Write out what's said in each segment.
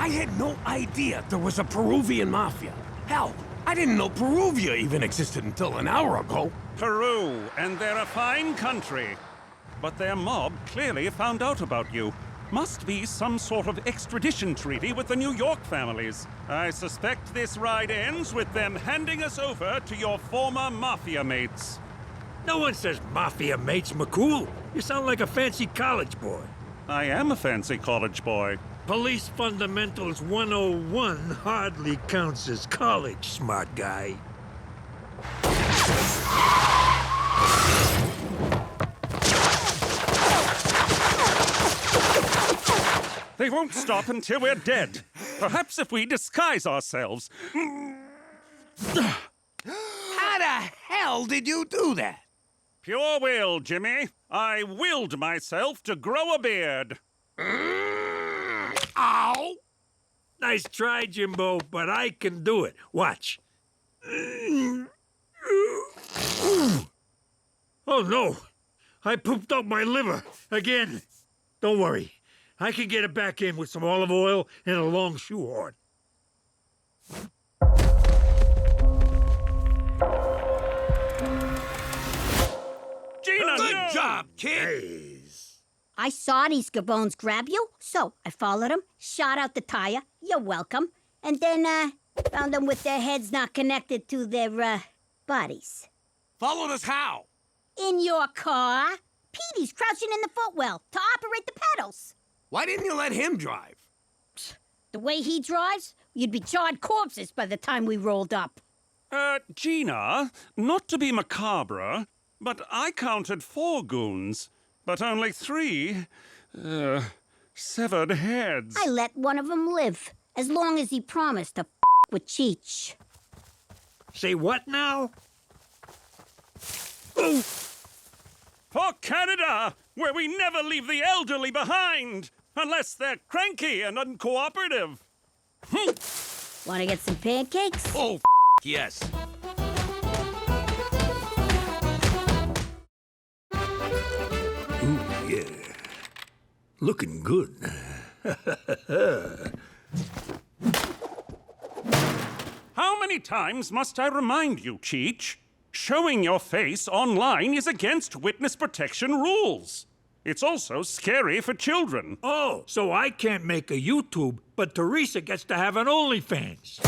I had no idea there was a Peruvian mafia. Hell, I didn't know Peruvia even existed until an hour ago. Peru, and they're a fine country. But their mob clearly found out about you. Must be some sort of extradition treaty with the New York families. I suspect this ride ends with them handing us over to your former mafia mates. No one says mafia mates, McCool. You sound like a fancy college boy. I am a fancy college boy. Police Fundamentals 101 hardly counts as college, smart guy. They won't stop until we're dead. Perhaps if we disguise ourselves. How the hell did you do that? Pure will, Jimmy. I willed myself to grow a beard. Ow! Nice try, Jimbo, but I can do it. Watch. Oh, no. I pooped out my liver again. Don't worry. I can get it back in with some olive oil and a long shoehorn. Gina, Good job, kid! Hey. I saw these gabones grab you, so I followed them, shot out the tire, you're welcome, and then, found them with their heads not connected to their, bodies. Followed us how? In your car? Petey's crouching in the footwell to operate the pedals. Why didn't you let him drive? The way he drives, you'd be charred corpses by the time we rolled up. Gina, not to be macabre, but I counted 4 goons, but only 3, severed heads. I let one of them live, as long as he promised to with Cheech. Say what now? For Canada, where we never leave the elderly behind, unless they're cranky and uncooperative. Wanna get some pancakes? Oh, yes. Ooh, yeah. Looking good. How many times must I remind you, Cheech? Showing your face online is against witness protection rules. It's also scary for children. Oh, so I can't make a YouTube, but Teresa gets to have an OnlyFans.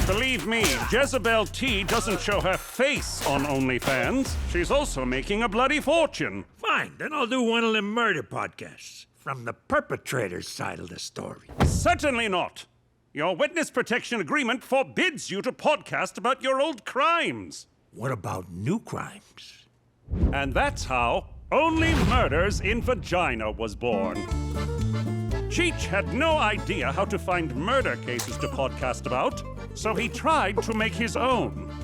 Believe me, Jezebel T doesn't show her face on OnlyFans. She's also making a bloody fortune. Fine, then I'll do one of them murder podcasts. From the perpetrator's side of the story. Certainly not. Your witness protection agreement forbids you to podcast about your old crimes. What about new crimes? And that's how Only Murders in Vagina was born. Cheech had no idea how to find murder cases to podcast about, so he tried to make his own.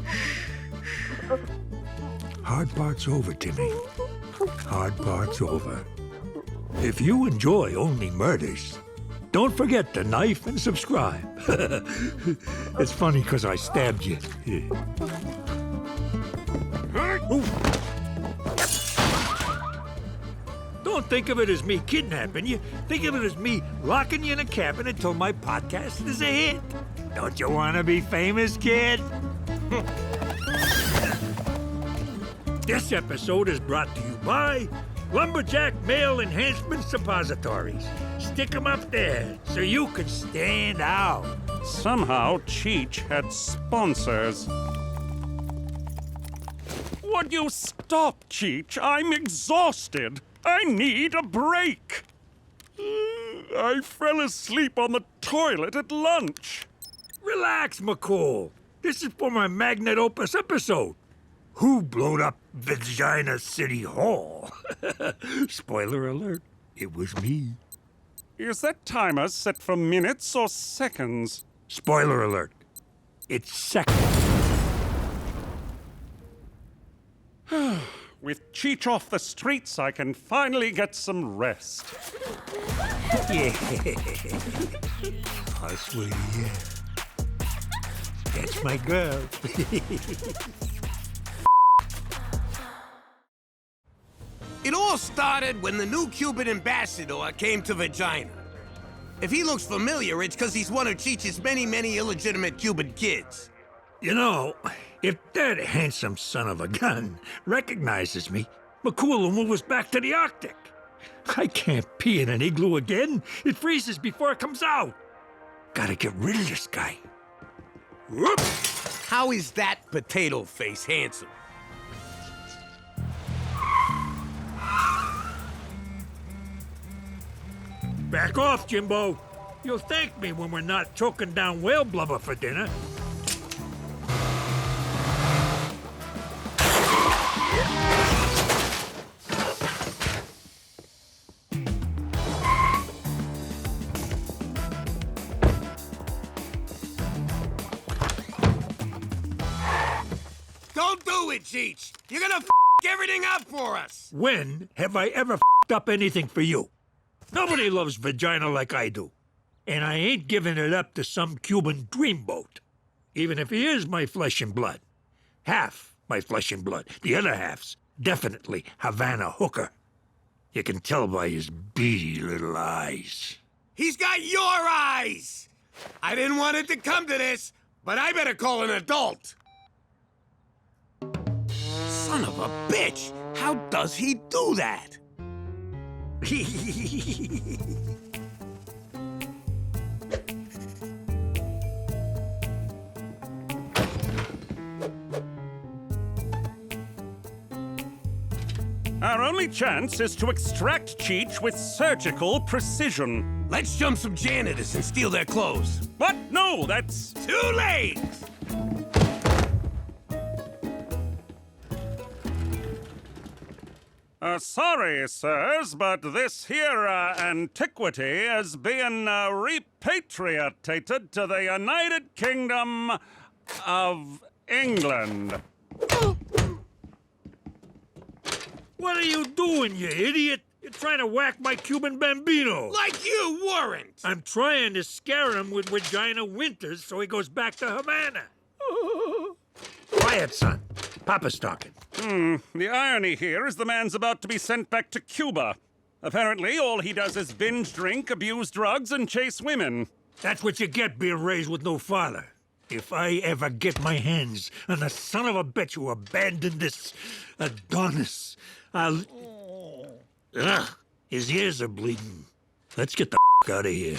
Hard part's over, Timmy. Hard part's over. If you enjoy Only Murders, don't forget to knife and subscribe. It's funny because I stabbed you. Don't think of it as me kidnapping you. Think of it as me locking you in a cabin until my podcast is a hit. Don't you want to be famous, kid? This episode is brought to you by Lumberjack Male Enhancement Suppositories. Stick them up there so you can stand out. Somehow, Cheech had sponsors. Would you stop, Cheech? I'm exhausted. I need a break. I fell asleep on the toilet at lunch. Relax, McCool. This is for my magnate opus episode. Who blowed up Vagina City Hall? Spoiler alert, it was me. Is that timer set for minutes or seconds? Spoiler alert, it's seconds. With Cheech off the streets, I can finally get some rest. Yeah. I swear, yeah. That's my girl. It all started when the new Cuban ambassador came to Regina. If he looks familiar, it's because he's one of Cheech's many, many illegitimate Cuban kids. You know, if that handsome son of a gun recognizes me, McCool will move us back to the Arctic. I can't pee in an igloo again. It freezes before it comes out. Gotta get rid of this guy. Whoop! How is that potato face handsome? Back off, Jimbo. You'll thank me when we're not choking down whale blubber for dinner. Don't do it, Cheech! You're gonna f everything up for us! When have I ever up anything for you? Nobody loves vagina like I do. And I ain't giving it up to some Cuban dreamboat. Even if he is my flesh and blood. Half my flesh and blood. The other half's definitely Havana hooker. You can tell by his beady little eyes. He's got your eyes! I didn't want it to come to this, but I better call an adult. Son of a bitch! How does he do that? Our only chance is to extract Cheech with surgical precision. Let's jump some janitors and steal their clothes. What? No, that's... Too late! Sorry, sirs, but this here antiquity is being repatriated to the United Kingdom of England. What are you doing, you idiot? You're trying to whack my Cuban bambino. Like you weren't! I'm trying to scare him with Regina winters so he goes back to Havana. Quiet, son. Papa's talking. The irony here is the man's about to be sent back to Cuba. Apparently, all he does is binge drink, abuse drugs, and chase women. That's what you get being raised with no father. If I ever get my hands on the son of a bitch who abandoned this Adonis, I'll... Ugh, his ears are bleeding. Let's get the out of here.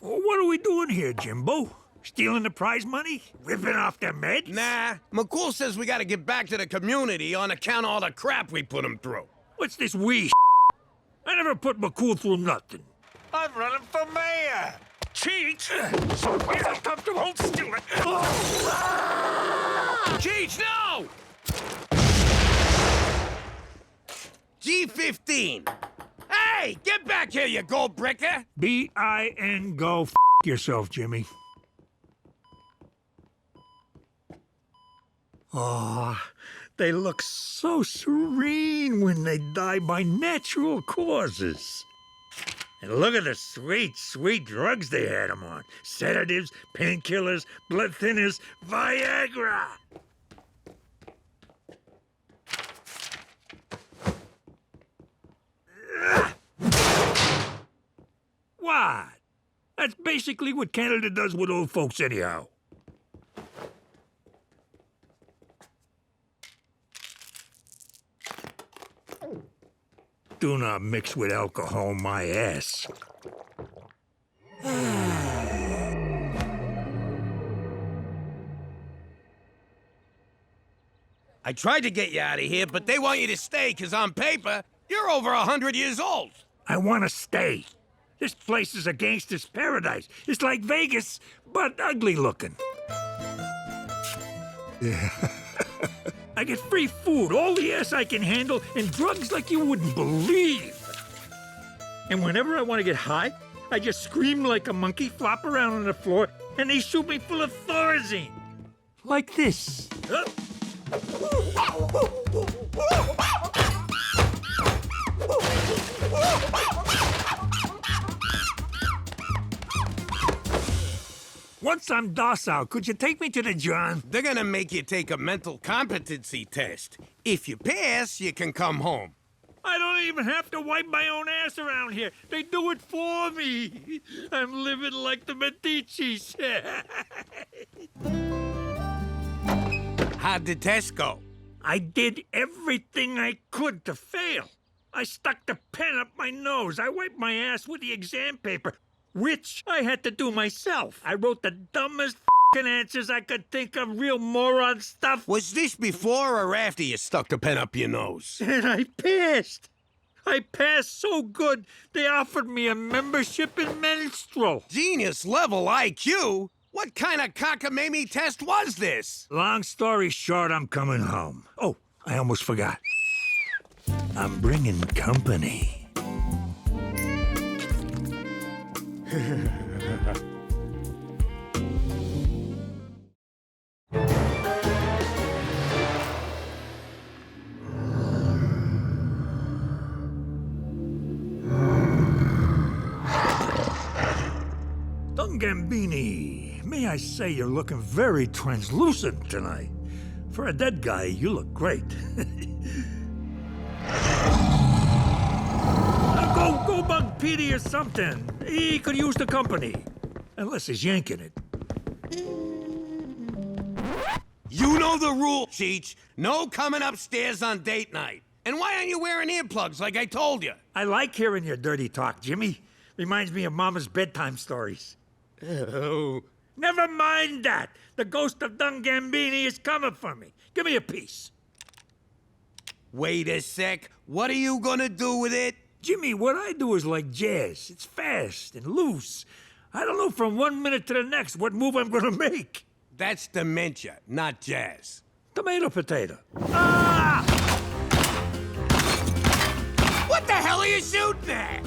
What are we doing here, Jimbo? Stealing the prize money? Ripping off their meds? Nah, McCool says we gotta get back to the community on account of all the crap we put him through. What's this we I never put McCool through nothing. I'm running for mayor. Cheech! He's uncomfortable. Hold still. Cheech, no! G15. Hey, get back here, you gold bricker! B-I-N, go f yourself, Jimmy. Oh, they look so serene when they die by natural causes. And look at the sweet, sweet drugs they had them on. Sedatives, painkillers, blood thinners, Viagra. What? That's basically what Canada does with old folks anyhow. Do not mix with alcohol, my ass. I tried to get you out of here, but they want you to stay, because on paper, you're over 100 years old. I want to stay. This place is a gangster's paradise. It's like Vegas, but ugly looking. Yeah. I get free food, all the ass I can handle, and drugs like you wouldn't believe. And whenever I want to get high, I just scream like a monkey, flop around on the floor, and they shoot me full of Thorazine. Like this. Once I'm docile, could you take me to the John? They're gonna make you take a mental competency test. If you pass, you can come home. I don't even have to wipe my own ass around here. They do it for me. I'm living like the Medicis. How'd the test go? I did everything I could to fail. I stuck the pen up my nose. I wiped my ass with the exam paper, which I had to do myself. I wrote the dumbest f***ing answers I could think of, real moron stuff. Was this before or after you stuck the pen up your nose? And I passed. I passed so good, they offered me a membership in Menstrual. Genius level IQ? What kind of cockamamie test was this? Long story short, I'm coming home. Oh, I almost forgot. I'm bringing company. Don Gambini, may I say you're looking very translucent tonight. For a dead guy, you look great. Go bug Petey or something. He could use the company. Unless he's yanking it. You know the rule, Cheech. No coming upstairs on date night. And why aren't you wearing earplugs like I told you? I like hearing your dirty talk, Jimmy. Reminds me of Mama's bedtime stories. Oh. Never mind that. The ghost of Don Gambini is coming for me. Give me a piece. Wait a sec. What are you gonna do with it? Jimmy, what I do is like jazz. It's fast and loose. I don't know from 1 minute to the next what move I'm gonna make. That's dementia, not jazz. Tomato, potato. Ah! What the hell are you shooting at?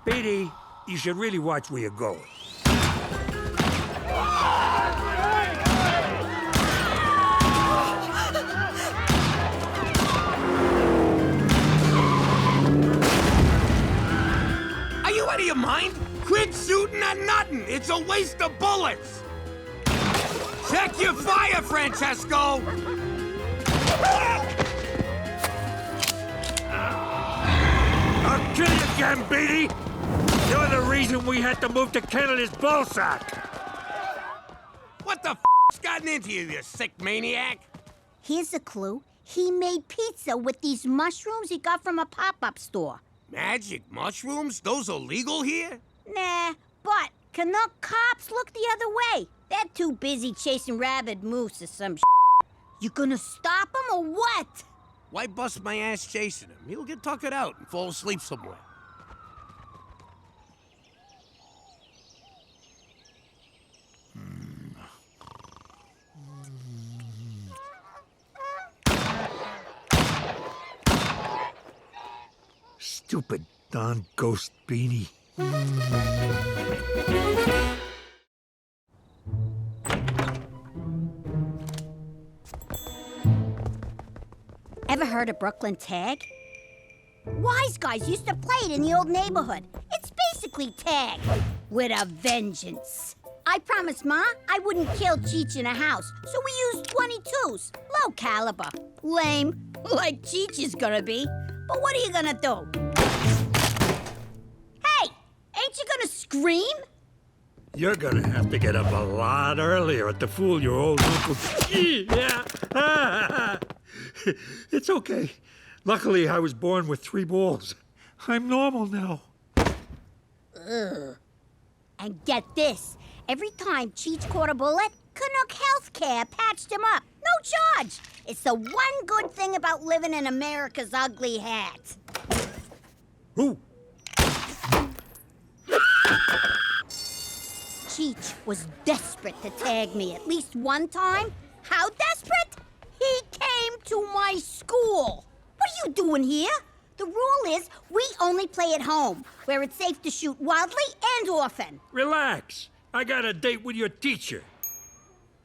Petey, you should really watch where you're going. Are you out of your mind? Quit shooting at nothing. It's a waste of bullets. Check your fire, Francesco. I'll kill you, Gambini! You're the reason we had to move to Canada's ballsack! What the f***'s gotten into you, you sick maniac? Here's a clue. He made pizza with these mushrooms he got from a pop-up store. Magic mushrooms? Those are legal here? Nah, but Canuck cops look the other way. They're too busy chasing rabid moose or some shit. You gonna stop him or what? Why bust my ass chasing him? He'll get tuckered out and fall asleep somewhere. Stupid Don Ghost Beanie. Ever heard of Brooklyn tag? Wise guys used to play it in the old neighborhood. It's basically tag, with a vengeance. I promised Ma I wouldn't kill Cheech in a house, so we used 22s, low caliber. Lame, like Cheech is gonna be. But what are you gonna do? Hey, ain't you gonna scream? You're gonna have to get up a lot earlier to fool your old Uncle Cheech. Yeah. It's okay. Luckily, I was born with 3 balls. I'm normal now. Ugh. And get this. Every time Cheech caught a bullet, Canuck Healthcare patched him up. No charge. It's the one good thing about living in America's ugly hat. Who? Cheech was desperate to tag me at least one time. How desperate? He came to my school. What are you doing here? The rule is we only play at home, where it's safe to shoot wildly and often. Relax. I got a date with your teacher.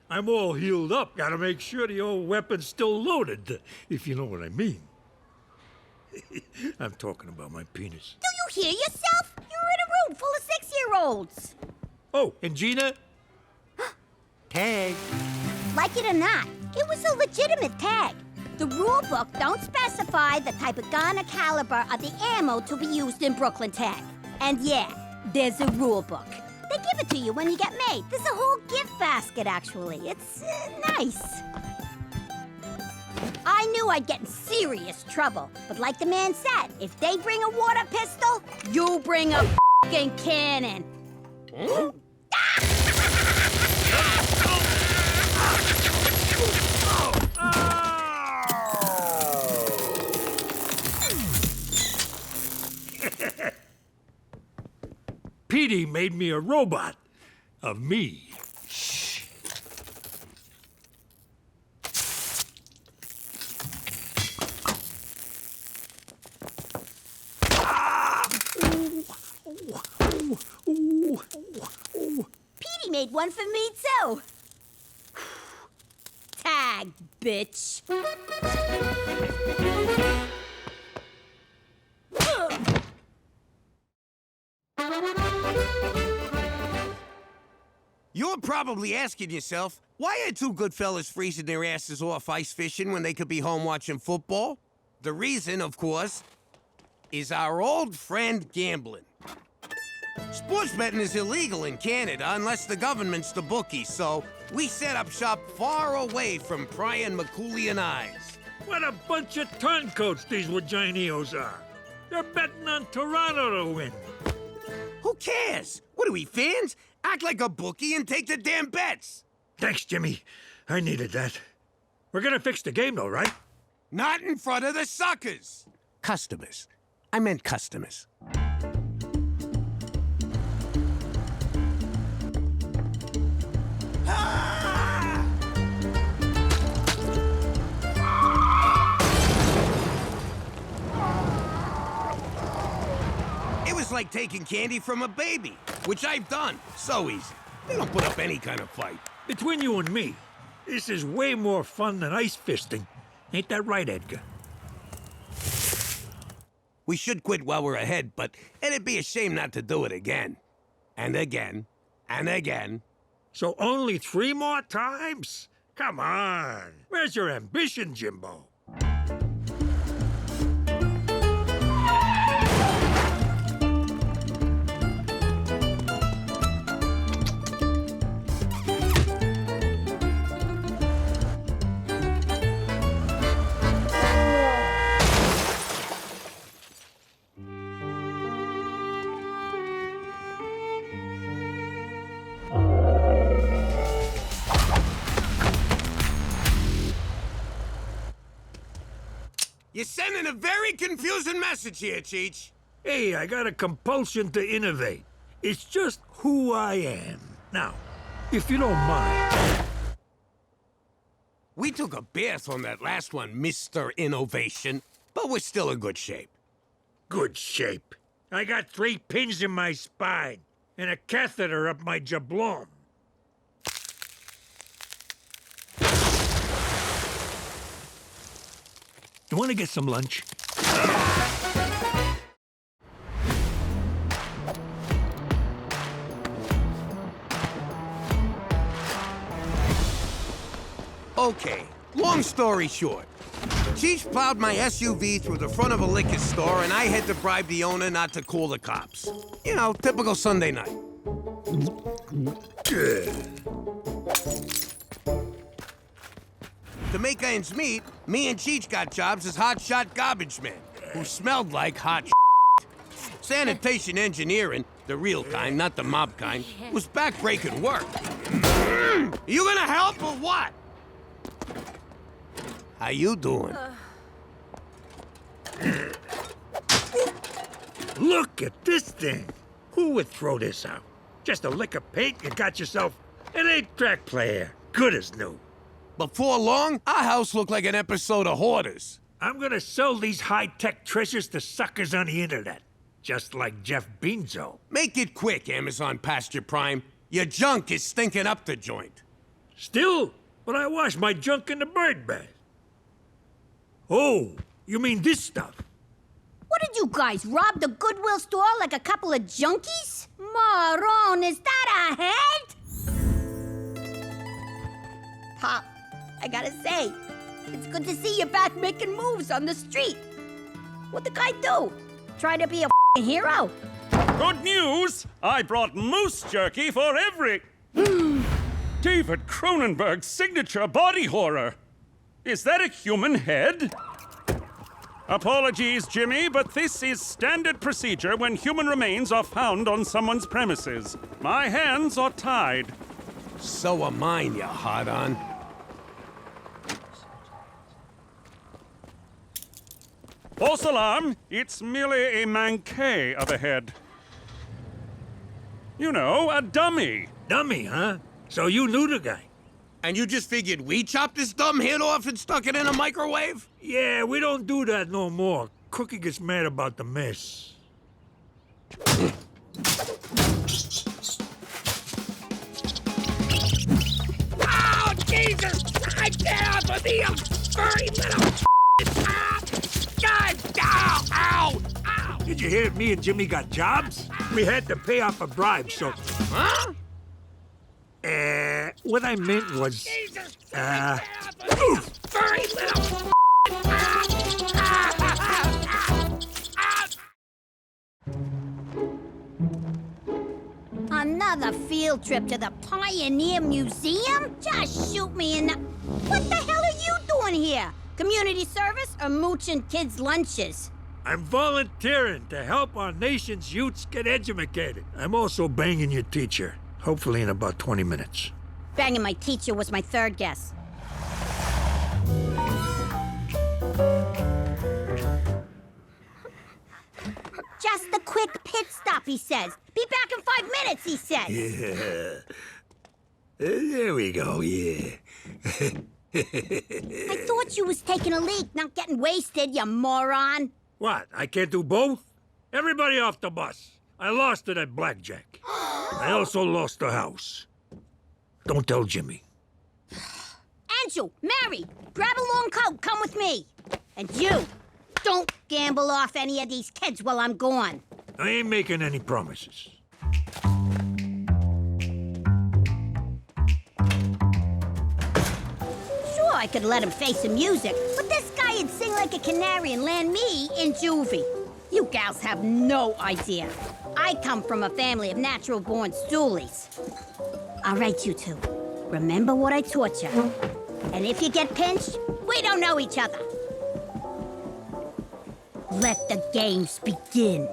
I'm all healed up. Gotta make sure the old weapon's still loaded, if you know what I mean. I'm talking about my penis. Do you hear yourself? You're in a room full of 6-year-olds. Oh, and Gina? Tag. Like it or not, it was a legitimate tag. The rule book don't specify the type of gun or caliber of the ammo to be used in Brooklyn Tag. And yeah, there's a rule book. They give it to you when you get made. There's a whole gift basket, actually. It's nice. I knew I'd get in serious trouble, but like the man said, if they bring a water pistol, you bring a f***ing cannon. Huh? Petey made me a robot of me. Shh. Petey made one for me, too. Tag, bitch. You're probably asking yourself, why are two good fellas freezing their asses off ice fishing when they could be home watching football? The reason, of course, is our old friend gambling. Sports betting is illegal in Canada unless the government's the bookie, so we set up shop far away from prying Macaulay eyes. What a bunch of turncoats these Reginios are. They're betting on Toronto to win. Who cares? What are we, fans? Act like a bookie and take the damn bets. Thanks, Jimmy. I needed that. We're gonna fix the game, though, right? Not in front of the suckers. Customers. I meant customers. It was like taking candy from a baby, which I've done. So easy. They don't put up any kind of fight. Between you and me, this is way more fun than ice fisting. Ain't that right, Edgar? We should quit while we're ahead, but it'd be a shame not to do it again. And again. And again. So only 3 more times? Come on. Where's your ambition, Jimbo? You're sending a very confusing message here, Cheech. Hey, I got a compulsion to innovate. It's just who I am. Now, if you don't mind. We took a bath on that last one, Mr. Innovation, but we're still in good shape. Good shape. I got 3 pins in my spine and a catheter up my jablon. You want to get some lunch? Okay, long story short. Cheech plowed my SUV through the front of a liquor store, and I had to bribe the owner not to call the cops. You know, typical Sunday night. To make ends meet, me and Cheech got jobs as hotshot garbage men, who smelled like hot Sanitation engineering, the real kind, not the mob kind, was back-breaking work. You gonna help or what? How you doing? Look at this thing. Who would throw this out? Just a lick of paint, you got yourself an 8-track player. Good as new. Before long, our house looked like an episode of Hoarders. I'm gonna sell these high-tech treasures to suckers on the internet. Just like Jeff Bezos. Make it quick, Amazon Pasture Prime. Your junk is stinking up the joint. Still? But I wash my junk in the bird bath. Oh, you mean this stuff? What did you guys, rob the Goodwill store like a couple of junkies? Moron, is that a head? Pop, I gotta say, it's good to see you back making moves on the street. What'd the guy do? Try to be a f***ing hero? Good news! I brought moose jerky for every... David Cronenberg's signature body horror. Is that a human head? Apologies, Jimmy, but this is standard procedure when human remains are found on someone's premises. My hands are tied. So are mine, you hot-on. False alarm, it's merely a manqué of a head. You know, a dummy. Dummy, huh? So you knew the guy? And you just figured we chopped this dumb head off and stuck it in a microwave? Yeah, we don't do that no more. Cookie gets mad about the mess. Oh, Jesus! I get off of me, you furry little God! Ow! Ow! Ow! Did you hear me and Jimmy got jobs? We had to pay off a bribe, so... Huh? What I meant was... Jesus! Furry little... Another field trip to the Pioneer Museum? Just shoot me in the... What the hell are you doing here? Community service or mooching kids' lunches? I'm volunteering to help our nation's youths get educated. I'm also banging your teacher. Hopefully in about 20 minutes. Banging my teacher was my third guess. Just a quick pit stop, he says. Be back in 5 minutes, he says. Yeah. There we go, yeah. I thought you was taking a leak, not getting wasted, you moron. What, I can't do both? Everybody off the bus. I lost it at blackjack. I also lost the house. Don't tell Jimmy. Andrew, Mary, grab a long coat, come with me. And you, don't gamble off any of these kids while I'm gone. I ain't making any promises. Sure, I could let him face the music, but this guy'd sing like a canary and land me in juvie. You gals have no idea. I come from a family of natural-born stoolies. All right, you two. Remember what I taught you. And if you get pinched, we don't know each other. Let the games begin.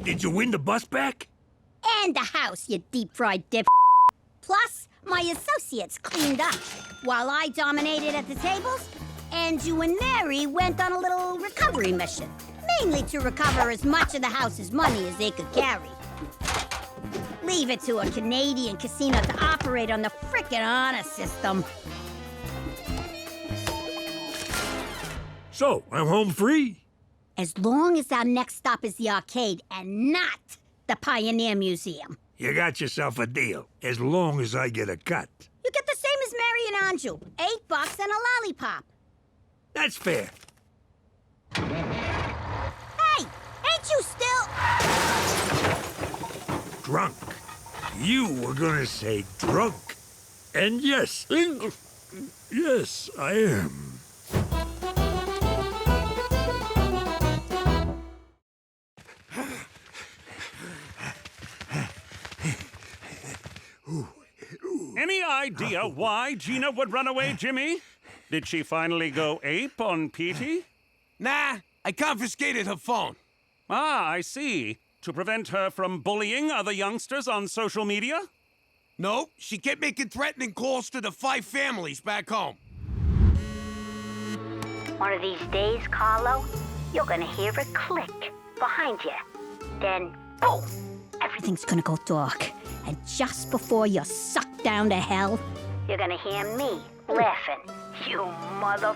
Did you win the bus back? And the house, you deep-fried dip. Plus, my associates cleaned up. While I dominated at the tables, Andrew and Mary went on a little recovery mission. Mainly to recover as much of the house's money as they could carry. Leave it to a Canadian casino to operate on the frickin' honor system. So, I'm home free? As long as our next stop is the arcade and not the Pioneer Museum. You got yourself a deal, as long as I get a cut. You get the same as Mary and Anju, $8 and a lollipop. That's fair. Hey, ain't you still... Drunk. You were gonna say drunk. And yes, yes, I am. Any idea why Gina would run away, Jimmy? Did she finally go ape on Petey? Nah, I confiscated her phone. Ah, I see. To prevent her from bullying other youngsters on social media? No, she kept making threatening calls to the 5 families back home. One of these days, Carlo, you're gonna hear a click behind you. Then, boom! Everything's gonna go dark. And just before you're sucked down to hell, you're gonna hear me laughing. You mother...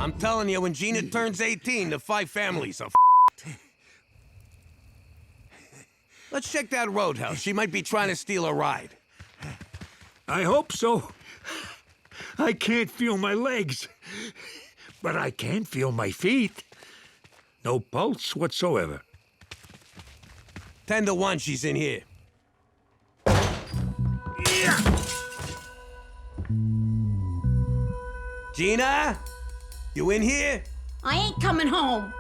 I'm telling you, when Gina turns 18, the 5 families are Let's check that roadhouse. She might be trying to steal a ride. I hope so. I can't feel my legs, but I can feel my feet. No pulse whatsoever. 10 to 1, she's in here. Gina? You in here? I ain't coming home.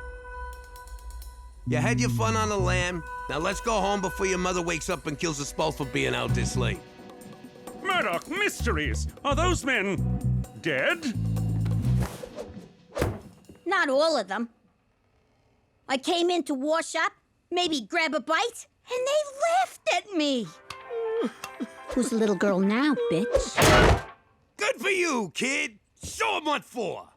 You had your fun on the lam. Now let's go home before your mother wakes up and kills us both for being out this late. Murdoch Mysteries! Are those men dead? Not all of them. I came in to wash up, maybe grab a bite, and they laughed at me. Who's the little girl now, bitch? Good for you, kid. Show 'em what for.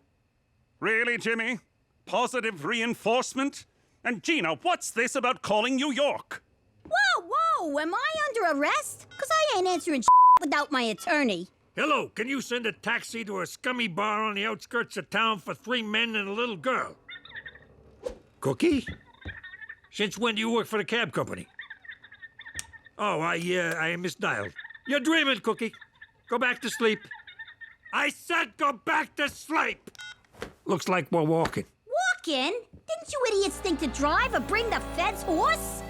Really, Jimmy? Positive reinforcement? And Gina, what's this about calling New York? Whoa, whoa, am I under arrest? Because I ain't answering without my attorney. Hello, can you send a taxi to a scummy bar on the outskirts of town for 3 men and a little girl? Cookie? Since when do you work for the cab company? Oh, I misdialed. You're dreaming, Cookie. Go back to sleep. I said go back to sleep! Looks like we're walking. Walking? Didn't you idiots think to drive or bring the feds horse?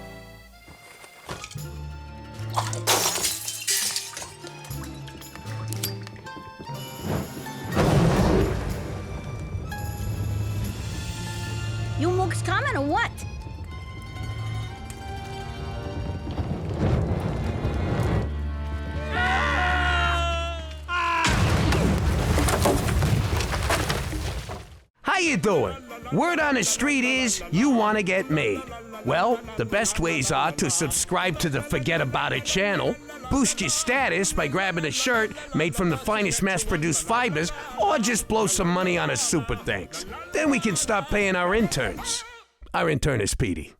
You mooks coming or what? How you doing? Word on the street is you want to get made. Well, the best ways are to subscribe to the Fugget About It channel, boost your status by grabbing a shirt made from the finest mass-produced fibers, or just blow some money on a super thanks. Then we can start paying our interns. Our intern is Petey.